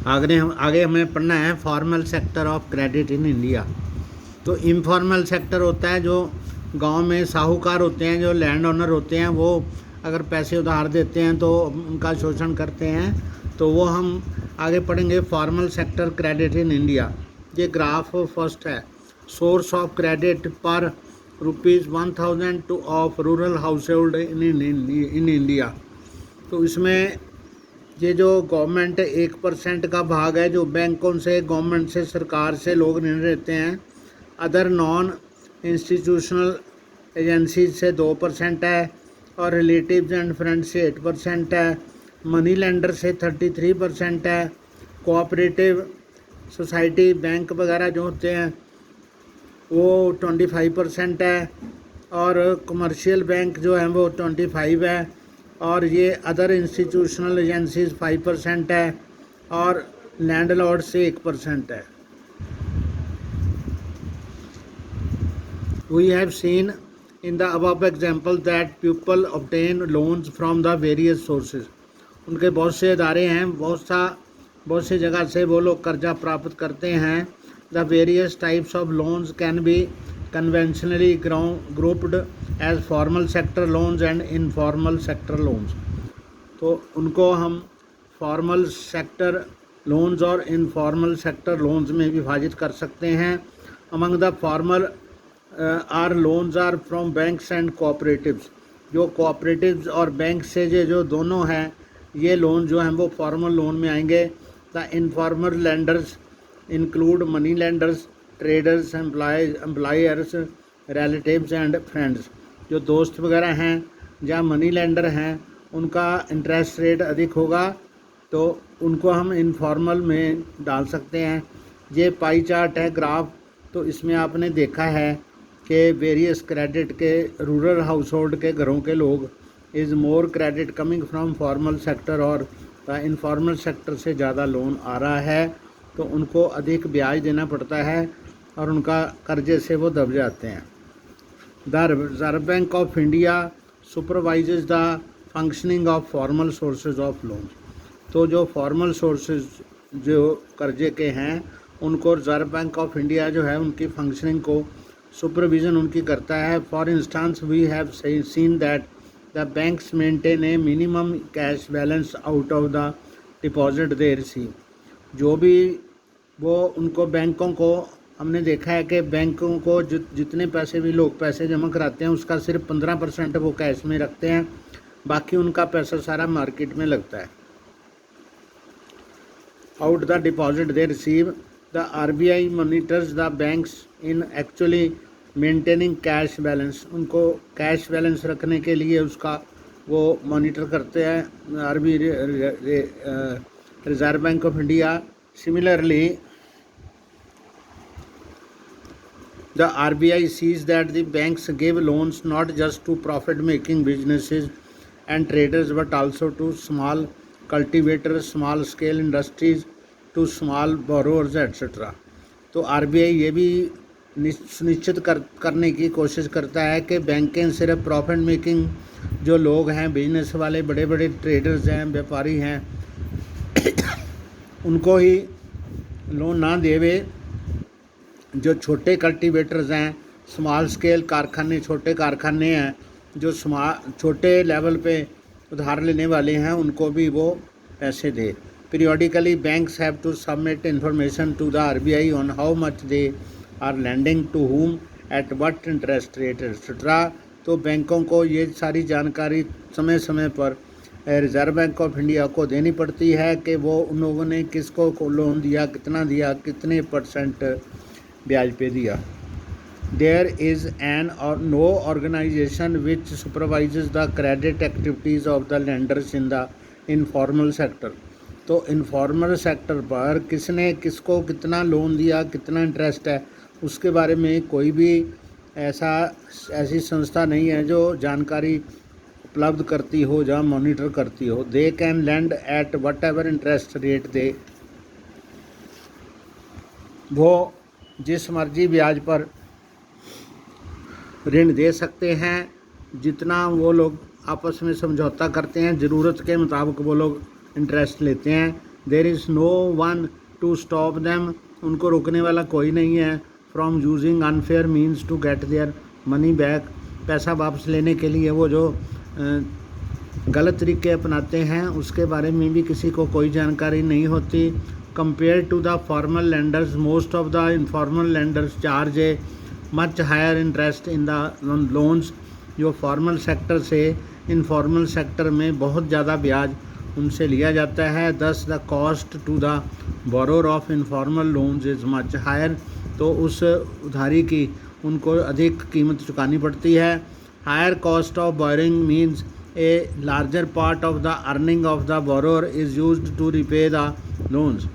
आगे हमें पढ़ना है formal sector of credit in India. तो इनफॉर्मल सेक्टर होता है जो गांव में साहूकार होते हैं, जो लैंड ओनर होते हैं, वो अगर पैसे उधार देते हैं तो उनका शोषण करते हैं। तो वो हम आगे पढ़ेंगे formal sector credit in India. ये ग्राफ फर्स्ट है, सोर्स ऑफ क्रेडिट पर ₹1000 two of rural house hold in India. तो इसमें ये जो गवर्नमेंट 1% का भाग है जो बैंकों से, गवर्नमेंट से, सरकार से लोग ऋण लेते हैं। अदर नॉन इंस्टीट्यूशनल एजेंसीज से 2% है और रिलेटिव्स एंड फ्रेंड्स से 8% है। मनी लेंडर से 33% है। कोऑपरेटिव सोसाइटी बैंक वगैरह जो होते हैं वो 25% है और कमर्शियल बैंक जो है वो 25 है और ये अदर इंस्टीट्यूशनल एजेंसीज 5% है और लैंडलॉर्ड से 1% है। We have seen in the above example that people obtain loans from the various sources. उनके बहुत से इदारे हैं, बहुत सी जगह से वो लोग कर्जा प्राप्त करते हैं। The various types of loans can be conventionally grouped as formal sector loans and informal sector loans. तो उनको हम फॉर्मल सेक्टर लोन्स और इनफॉर्मल सेक्टर लोन्स में विभाजित कर सकते हैं। Among the formal are loans are from banks and cooperatives. जो कोऑपरेटिव्स और बैंक से जो दोनों हैं, ये लोन जो हैं वो फॉर्मल लोन में आएंगे। The informal lenders include money lenders, traders, employers, relatives and friends. जो दोस्त वगैरह हैं या मनी लेंडर हैं उनका इंटरेस्ट रेट अधिक होगा तो उनको हम इनफॉर्मल में डाल सकते हैं। ये पाई चार्ट है ग्राफ, तो इसमें आपने देखा है कि वेरियस क्रेडिट के रूरल हाउस होल्ड के घरों के लोग is more credit coming from formal sector और इनफॉर्मल सेक्टर से ज़्यादा लोन आ रहा है तो उनको अधिक ब्याज देना पड़ता है और उनका कर्जे से वो दब जाते हैं। The reserve bank of India supervises the functioning of formal sources of loan. तो जो फॉर्मल सोर्सेज जो कर्जे के हैं उनको रिजर्व बैंक ऑफ इंडिया जो है उनकी फंक्शनिंग को सुपरविज़न उनकी करता है। For instance we have seen that the banks maintain a minimum cash balance out of the deposit they receive. जो भी वो उनको बैंकों को हमने देखा है कि बैंकों को जितने पैसे भी लोग पैसे जमा कराते हैं उसका सिर्फ 15% वो कैश में रखते हैं, बाकी उनका पैसा सारा मार्केट में लगता है। Out the deposit they receive the RBI monitors the banks in actually maintaining cash balance. उनको कैश बैलेंस रखने के लिए उसका वो मॉनिटर करते हैं reserve bank of India. Similarly the RBI sees that the banks give loans not just to profit making businesses and traders but also to small cultivators, small scale industries, to small borrowers etc. तो RBI ये भी सुनिश्चित करने की कोशिश करता है कि बैंकें सिर्फ प्रॉफिट मेकिंग जो लोग हैं, बिजनेस वाले, बड़े बड़े ट्रेडर्स हैं, व्यापारी हैं, उनको ही लोन ना देवे। जो छोटे कल्टीवेटर्स हैं, स्मॉल स्केल कारखाने, छोटे कारखाने हैं, जो छोटे लेवल पे उधार लेने वाले हैं, उनको भी वो पैसे दे। Periodically banks have to submit information to the RBI on how much they are lending to whom at what interest rate etcetera. तो बैंकों को ये सारी जानकारी समय समय पर रिजर्व बैंक ऑफ इंडिया को देनी पड़ती है कि वो उन लोगों ने किसको लोन दिया, कितने % ब्याज पे दिया। There is an or no organisation which supervises the credit activities of the lenders in the informal sector. तो इनफॉर्मल सेक्टर पर किसने किसको कितना लोन दिया, कितना इंटरेस्ट है, उसके बारे में कोई भी ऐसी संस्था नहीं है जो जानकारी उपलब्ध करती हो या मॉनिटर करती हो। They can lend at whatever interest rate they, वो जिस मर्जी ब्याज पर ऋण दे सकते हैं, जितना वो लोग आपस में समझौता करते हैं, ज़रूरत के मुताबिक वो लोग इंटरेस्ट लेते हैं। There is no one to stop them, उनको रोकने वाला कोई नहीं है, from using unfair means to get their money back, पैसा वापस लेने के लिए वो जो गलत तरीके अपनाते हैं उसके बारे में भी किसी को कोई जानकारी नहीं होती। Compare to the formal lenders, most of the informal lenders charge a much higher interest in the loans, जो फॉर्मल सेक्टर से इनफॉर्मल सेक्टर में बहुत ज़्यादा ब्याज उनसे लिया जाता है। Thus the cost to the borrower of informal loans is much higher, तो उस उधारी की उनको अधिक कीमत चुकानी पड़ती है। Higher cost of borrowing means a larger part of the earning of the borrower is used to repay the loans,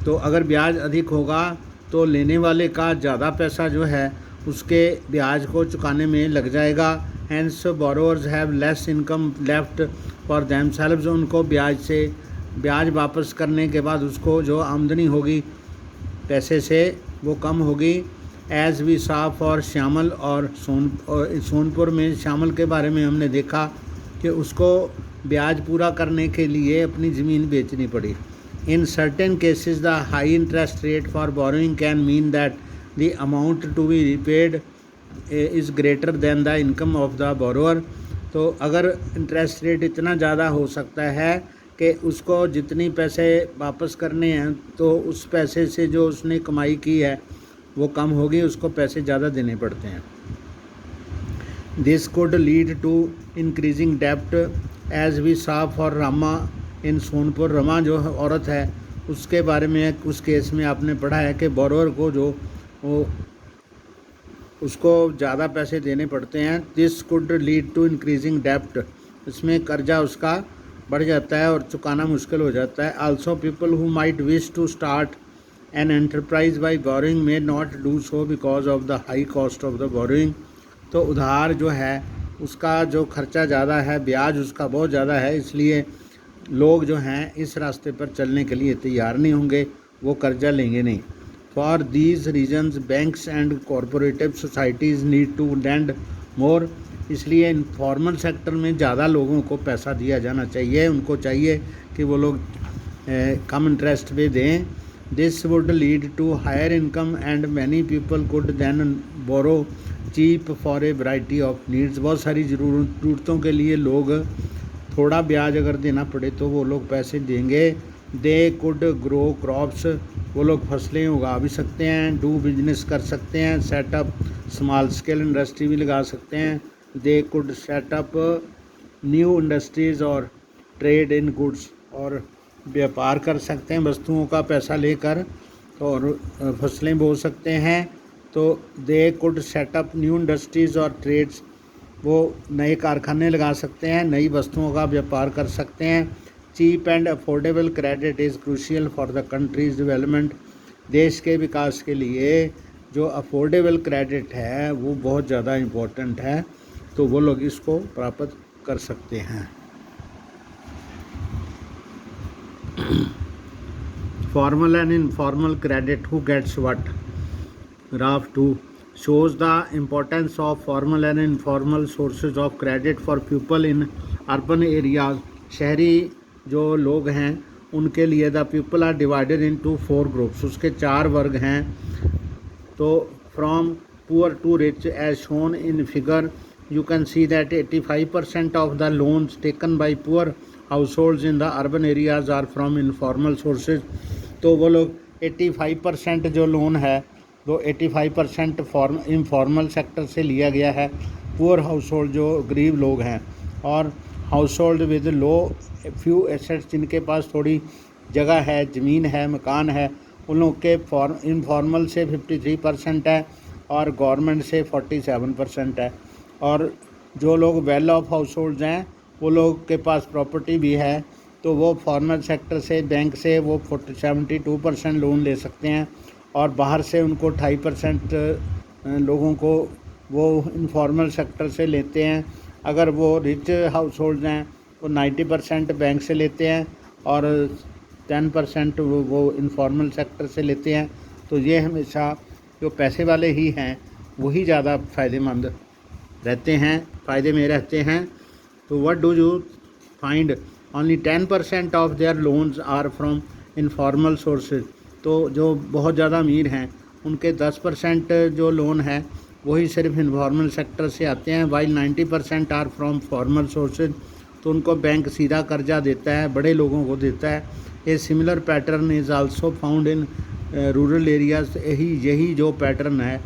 तो अगर ब्याज अधिक होगा तो लेने वाले का ज़्यादा पैसा जो है उसके ब्याज को चुकाने में लग जाएगा। Hence borrowers have less income left for themselves, उनको ब्याज वापस करने के बाद उसको जो आमदनी होगी पैसे से वो कम होगी। As we saw for Shyamal, और सोनपुर में श्यामल के बारे में हमने देखा कि उसको ब्याज पूरा करने के लिए अपनी ज़मीन बेचनी पड़ी। In certain cases the high interest rate for borrowing can mean that the amount to be repaid is greater than the income of the borrower, तो अगर इंटरेस्ट रेट इतना ज़्यादा हो सकता है कि उसको जितनी पैसे वापस करने हैं तो उस पैसे से जो उसने कमाई की है वो कम होगी, उसको पैसे ज़्यादा देने पड़ते हैं। This could lead to increasing डेप्ट as we saw for Rama in Sonpur. Rama जो औरत है उसके बारे में उस केस में आपने पढ़ा है कि बोरोअर को जो वो उसको ज़्यादा पैसे देने पड़ते हैं। This could lead to increasing डेप्ट, इसमें कर्जा उसका बढ़ जाता है और चुकाना मुश्किल हो जाता है। Also people who might wish to start an enterprise by borrowing may not do so because of the high cost of the borrowing, तो उधार जो है उसका जो खर्चा ज़्यादा है, ब्याज उसका बहुत ज़्यादा है, इसलिए लोग जो हैं इस रास्ते पर चलने के लिए तैयार नहीं होंगे, वो कर्जा लेंगे नहीं। For these reasons banks and cooperative societies need to lend more, इसलिए इनफॉर्मल सेक्टर में ज़्यादा लोगों को पैसा दिया जाना चाहिए, उनको चाहिए कि वो लोग कम इंटरेस्ट पे दें। This would lead to higher income and many people could then borrow cheap for a variety of needs, बहुत सारी ज़रूरतों के लिए लोग थोड़ा ब्याज अगर देना पड़े तो वो लोग पैसे देंगे। दे कुड ग्रो क्रॉप्स, वो लोग फसलें उगा भी सकते हैं। डू बिजनेस कर सकते हैं। सेटअप स्मॉल स्केल इंडस्ट्री भी लगा सकते हैं। They could setup new industries और ट्रेड इन गुड्स, और व्यापार कर सकते हैं वस्तुओं का पैसा लेकर, और फसलें बो सकते हैं। तो they could setup new industries और ट्रेड्स, वो नए कारखाने लगा सकते हैं, नई वस्तुओं का व्यापार कर सकते हैं। Cheap and affordable credit is crucial for the country's development, देश के विकास के लिए जो अफोर्डेबल क्रेडिट है वो बहुत ज़्यादा इम्पोर्टेंट है, तो वो लोग इसको प्राप्त कर सकते हैं। Formal and informal credit, who gets what. ग्राफ 2 shows the importance of formal and informal sources of credit for people in urban areas, शहरी जो लोग हैं उनके लिए the people are divided into 4 groups, उसके 4 वर्ग हैं। तो from poor to rich as shown in figure you can see that 85% of the loans taken by poor households in the urban areas are from informal sources, तो वो लोग 85% जो loan है तो 85% इनफॉर्मल सेक्टर से लिया गया है। पुअर हाउस होल्ड जो गरीब लोग हैं, और house hold with low few assets, जिनके पास थोड़ी जगह है, ज़मीन है, मकान है, उन लोग के इनफॉर्मल से 53% है और गवर्नमेंट से 47% है। और जो लोग वेल ऑफ हाउस होल्ड्स हैं वो लोग के पास प्रॉपर्टी भी है, तो वो फॉर्मल सेक्टर से बैंक से वो 72% लोन ले सकते हैं, और बाहर से उनको 2.5% लोगों को वो इनफॉर्मल सेक्टर से लेते हैं। अगर वो रिच हाउस होल्ड हैं वो 90% बैंक से लेते हैं और 10% वो इनफॉर्मल सेक्टर से लेते हैं। तो ये हमेशा जो पैसे वाले ही हैं वही ज़्यादा फ़ायदेमंद रहते हैं, फ़ायदे में रहते हैं। तो what do you find, only 10% of their loans are from informal sources, तो जो बहुत ज़्यादा अमीर हैं उनके 10% जो लोन है वही सिर्फ इनफॉर्मल सेक्टर से आते हैं, while 90% are from formal sources. तो उनको बैंक सीधा कर्जा देता है, बड़े लोगों को देता है। A similar pattern is also found in rural areas. यही जो पैटर्न है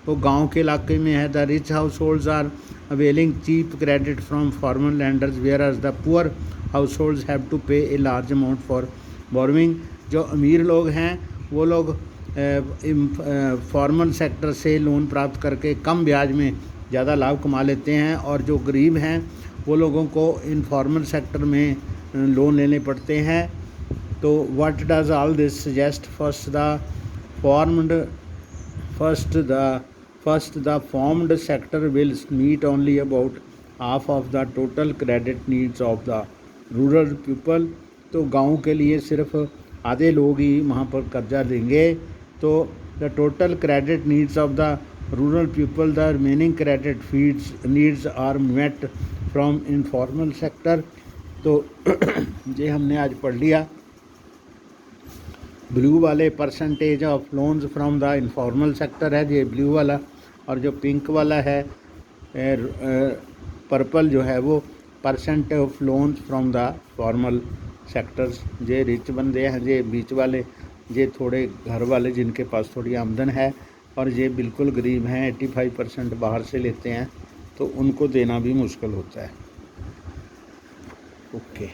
वो गांव के इलाके में है। The rich households are availing cheap credit from formal lenders whereas the poor households have to pay a large amount for borrowing. जो अमीर लोग हैं वो लोग फॉर्मल सेक्टर से लोन प्राप्त करके कम ब्याज में ज़्यादा लाभ कमा लेते हैं, और जो गरीब हैं वो लोगों को इनफॉर्मल सेक्टर में लोन लेने पड़ते हैं। तो what does all this suggest? First the formed sector will meet only about half of the total credit needs of the rural people. तो गाँव के लिए सिर्फ आधे लोग ही वहाँ पर कर्जा देंगे। तो the total credit needs of the rural people, the remaining credit needs are met from informal sector. तो ये हमने आज पढ़ लिया। ब्लू वाले percentage of loans from the informal sector है ये ब्लू वाला, और जो पिंक वाला है पर्पल जो है वो percent of loans from the formal sectors. ये रिच बंदे हैं, ये बीच वाले, ये थोड़े घर वाले जिनके पास थोड़ी आमदन है, और ये बिल्कुल गरीब हैं, 85% बाहर से लेते हैं, तो उनको देना भी मुश्किल होता है। ओके।